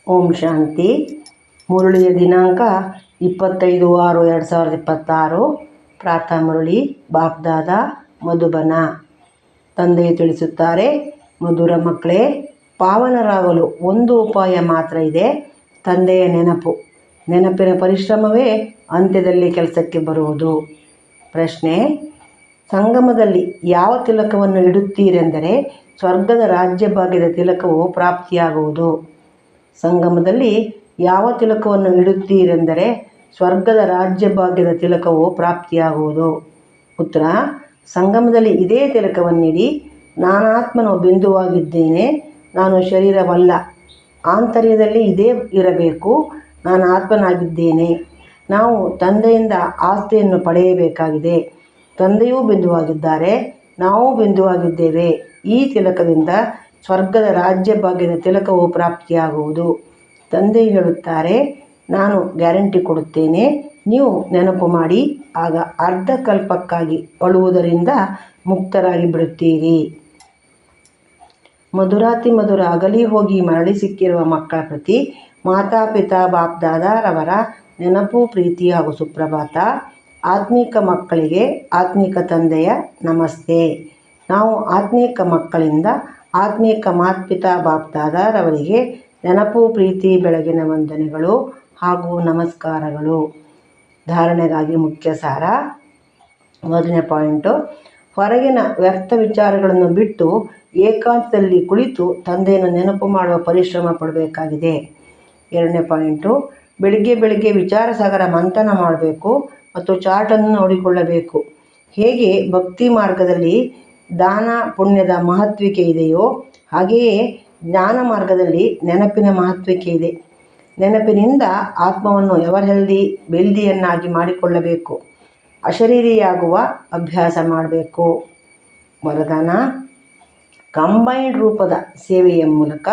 ಓಂ ಶಾಂತಿ. ಮುರಳಿಯ ದಿನಾಂಕ 25/6/2026. ಪ್ರಾತಃ ಮುರಳಿ ಬಾಪ್ದಾದ ಮಧುಬನ. ತಂದೆಯು ತಿಳಿಸುತ್ತಾರೆ, ಮಧುರ ಮಕ್ಕಳೇ, ಪಾವನರಾಗಲು ಒಂದು ಉಪಾಯ ಮಾತ್ರ ಇದೆ, ತಂದೆಯ ನೆನಪು. ನೆನಪಿನ ಪರಿಶ್ರಮವೇ ಅಂತ್ಯದಲ್ಲಿ ಕೆಲಸಕ್ಕೆ ಬರುವುದು. ಪ್ರಶ್ನೆ: ಸಂಗಮದಲ್ಲಿ ಯಾವ ತಿಲಕವನ್ನು ಇಡುತ್ತೀರೆಂದರೆ ಸ್ವರ್ಗದ ರಾಜ್ಯ ಭಾಗ್ಯದ ತಿಲಕವು ಪ್ರಾಪ್ತಿಯಾಗುವುದು. ಸಂಗಮದಲ್ಲಿ ಯಾವ ತಿಲಕವನ್ನು ಇಡುತ್ತೀರೆಂದರೆ ಸ್ವರ್ಗದ ರಾಜ್ಯ ಭಾಗ್ಯದ ತಿಲಕವು ಪ್ರಾಪ್ತಿಯಾಗುವುದು. ಉತ್ತರ: ಸಂಗಮದಲ್ಲಿ ಇದೇ ತಿಲಕವನ್ನಿಡಿ. ನಾನಾತ್ಮನು ಬಿಂದುವಾಗಿದ್ದೇನೆ, ನಾನು ಶರೀರವಲ್ಲ. ಆಂತರ್ಯದಲ್ಲಿ ಇದೇ ಇರಬೇಕು, ನಾನು ಆತ್ಮನಾಗಿದ್ದೇನೆ. ನಾವು ತಂದೆಯಿಂದ ಆಸ್ತಿಯನ್ನು ಪಡೆಯಬೇಕಾಗಿದೆ. ತಂದೆಯೂ ಬಿಂದುವಾಗಿದ್ದಾರೆ, ನಾವು ಬಿಂದುವಾಗಿದ್ದೇವೆ. ಈ ತಿಲಕದಿಂದ ಸ್ವರ್ಗದ ರಾಜ್ಯ ಭಾಗ್ಯದ ತಿಲಕವು ಪ್ರಾಪ್ತಿಯಾಗುವುದು. ತಂದೆ ಹೇಳುತ್ತಾರೆ, ನಾನು ಗ್ಯಾರಂಟಿ ಕೊಡುತ್ತೇನೆ, ನೀವು ನೆನಪು ಮಾಡಿ, ಆಗ ಅರ್ಧ ಕಲ್ಪಕ್ಕಾಗಿ ಅಳುವುದರಿಂದ ಮುಕ್ತರಾಗಿ ಬಿಡುತ್ತೀರಿ. ಮಧುರಾತಿ ಮಧುರ ಅಗಲಿ ಹೋಗಿ ಮರಳಿ ಸಿಕ್ಕಿರುವ ಮಕ್ಕಳ ಪ್ರತಿ ಮಾತಾಪಿತಾ ಬಾಪ್ದಾದಾರವರ ನೆನಪು, ಪ್ರೀತಿ ಹಾಗೂ ಸುಪ್ರಭಾತ. ಆತ್ಮೀಕ ಮಕ್ಕಳಿಗೆ ಆತ್ಮೀಕ ತಂದೆಯ ನಮಸ್ತೆ. ನಾವು ಆತ್ಮೀಕ ಮಕ್ಕಳಿಂದ ಆತ್ಮೀಕ ಮಾತ್ಪಿತಾ ಬಾಪ್ದಾದಾರವರಿಗೆ ನೆನಪು, ಪ್ರೀತಿ, ಬೆಳಗಿನ ವಂದನೆಗಳು ಹಾಗೂ ನಮಸ್ಕಾರಗಳು. ಧಾರಣೆಗಾಗಿ ಮುಖ್ಯ ಸಾರ. ಮೊದಲನೇ ಪಾಯಿಂಟು: ಹೊರಗಿನ ವ್ಯರ್ಥ ವಿಚಾರಗಳನ್ನು ಬಿಟ್ಟು ಏಕಾಂತದಲ್ಲಿ ಕುಳಿತು ತಂದೆಯನ್ನು ನೆನಪು ಮಾಡುವ ಪರಿಶ್ರಮ ಪಡಬೇಕಾಗಿದೆ. ಎರಡನೇ ಪಾಯಿಂಟು: ಬೆಳಿಗ್ಗೆ ವಿಚಾರ ಸಾಗರ ಮಂಥನ ಮಾಡಬೇಕು ಮತ್ತು ಚಾರ್ಟನ್ನು ನೋಡಿಕೊಳ್ಳಬೇಕು. ಹೇಗೆ ಭಕ್ತಿ ಮಾರ್ಗದಲ್ಲಿ ದಾನ ಪುಣ್ಯದ ಮಹತ್ವಿಕೆ ಇದೆಯೋ ಹಾಗೆಯೇ ಜ್ಞಾನ ಮಾರ್ಗದಲ್ಲಿ ನೆನಪಿನ ಮಹತ್ವಿಕೆ ಇದೆ. ನೆನಪಿನಿಂದ ಆತ್ಮವನ್ನು ಎವರ್ ಬೆಲ್ದಿಯನ್ನಾಗಿ ಮಾಡಿಕೊಳ್ಳಬೇಕು. ಅಶರೀರಿಯಾಗುವ ಅಭ್ಯಾಸ ಮಾಡಬೇಕು. ವರದಾನ: ಕಂಬೈನ್ಡ್ ರೂಪದ ಸೇವೆಯ ಮೂಲಕ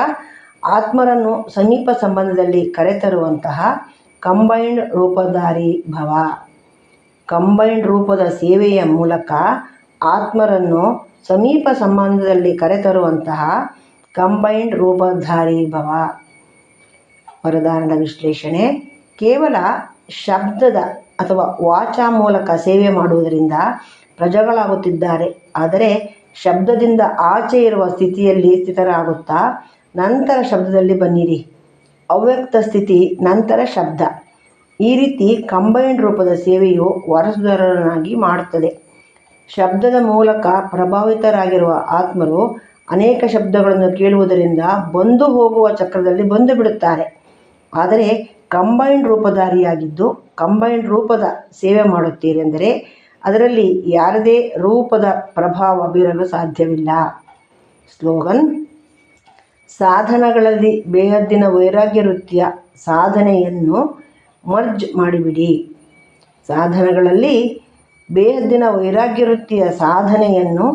ಆತ್ಮರನ್ನು ಸಮೀಪ ಸಂಬಂಧದಲ್ಲಿ ಕರೆತರುವಂತಹ ಕಂಬೈನ್ಡ್ ರೂಪಧಾರಿ ಭವ. ಕಂಬೈನ್ಡ್ ರೂಪದ ಸೇವೆಯ ಮೂಲಕ ಆತ್ಮರನ್ನು ಸಮೀಪ ಸಂಬಂಧದಲ್ಲಿ ಕರೆತರುವಂತಹ ಕಂಬೈನ್ಡ್ ರೂಪಧಾರಿ ಭವ. ವರದಾನದ ವಿಶ್ಲೇಷಣೆ: ಕೇವಲ ಶಬ್ದದ ಅಥವಾ ವಾಚಾ ಮೂಲಕ ಸೇವೆ ಮಾಡುವುದರಿಂದ ಪ್ರಜೆಗಳಾಗುತ್ತಿದ್ದಾರೆ. ಆದರೆ ಶಬ್ದದಿಂದ ಆಚೆ ಇರುವ ಸ್ಥಿತಿಯಲ್ಲಿ ಸ್ಥಿತರಾಗುತ್ತಾ ನಂತರ ಶಬ್ದದಲ್ಲಿ ಬನ್ನಿರಿ. ಅವ್ಯಕ್ತ ಸ್ಥಿತಿ ನಂತರ ಶಬ್ದ. ಈ ರೀತಿ ಕಂಬೈನ್ಡ್ ರೂಪದ ಸೇವೆಯು ವಾರಸುದಾರರನ್ನಾಗಿ ಮಾಡುತ್ತದೆ. ಶಬ್ದದ ಮೂಲಕ ಪ್ರಭಾವಿತರಾಗಿರುವ ಆತ್ಮರು ಅನೇಕ ಶಬ್ದಗಳನ್ನು ಕೇಳುವುದರಿಂದ ಬಂದು ಹೋಗುವ ಚಕ್ರದಲ್ಲಿ ಬಂದು ಬಿಡುತ್ತಾರೆ. ಆದರೆ ಕಂಬೈನ್ಡ್ ರೂಪಧಾರಿಯಾಗಿದ್ದು ಕಂಬೈನ್ಡ್ ರೂಪದ ಸೇವೆ ಮಾಡುತ್ತೀರೆಂದರೆ ಅದರಲ್ಲಿ ಯಾರದೇ ರೂಪದ ಪ್ರಭಾವ ಬೀರಲು ಸಾಧ್ಯವಿಲ್ಲ. ಸ್ಲೋಗನ್: ಸಾಧನಗಳಲ್ಲಿ ಬೇಹದ್ದಿನ ವೈರಾಗ್ಯ ವೃತ್ತಿಯ ಸಾಧನೆಯನ್ನು ಮರ್ಜ್ ಮಾಡಿಬಿಡಿ. ಸಾಧನಗಳಲ್ಲಿ ಬೇಹದ್ದಿನ ವೈರಾಗ್ಯ ವೃತ್ತಿಯ ಸಾಧನೆಯನ್ನು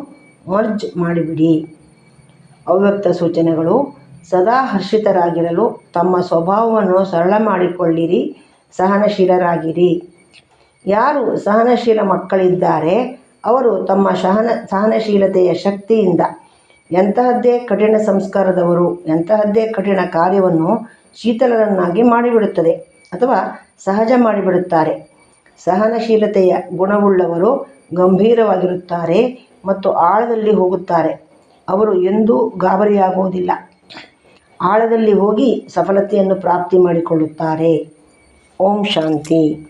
ಮರ್ಜ್ ಮಾಡಿಬಿಡಿ. ಅವ್ಯಕ್ತ ಸೂಚನೆಗಳು: ಸದಾ ಹರ್ಷಿತರಾಗಿರಲು ತಮ್ಮ ಸ್ವಭಾವವನ್ನು ಸರಳ ಮಾಡಿಕೊಳ್ಳಿರಿ. ಸಹನಶೀಲರಾಗಿರಿ. ಯಾರು ಸಹನಶೀಲ ಮಕ್ಕಳಿದ್ದಾರೆ ಅವರು ತಮ್ಮ ಸಹನಶೀಲತೆಯ ಶಕ್ತಿಯಿಂದ ಎಂತಹದ್ದೇ ಕಠಿಣ ಸಂಸ್ಕಾರದವರು, ಎಂತಹದ್ದೇ ಕಠಿಣ ಕಾರ್ಯವನ್ನು ಶೀತಲರನ್ನಾಗಿ ಮಾಡಿಬಿಡುತ್ತದೆ ಅಥವಾ ಸಹಜ ಮಾಡಿಬಿಡುತ್ತಾರೆ. ಸಹನಶೀಲತೆಯ ಗುಣವುಳ್ಳವರು ಗಂಭೀರವಾಗಿರುತ್ತಾರೆ ಮತ್ತು ಆಳದಲ್ಲಿ ಹೋಗುತ್ತಾರೆ. ಅವರು ಎಂದೂ ಗಾಬರಿಯಾಗುವುದಿಲ್ಲ. ಆಳದಲ್ಲಿ ಹೋಗಿ ಸಫಲತೆಯನ್ನು ಪ್ರಾಪ್ತಿ ಮಾಡಿಕೊಳ್ಳುತ್ತಾರೆ. ಓಂ ಶಾಂತಿ.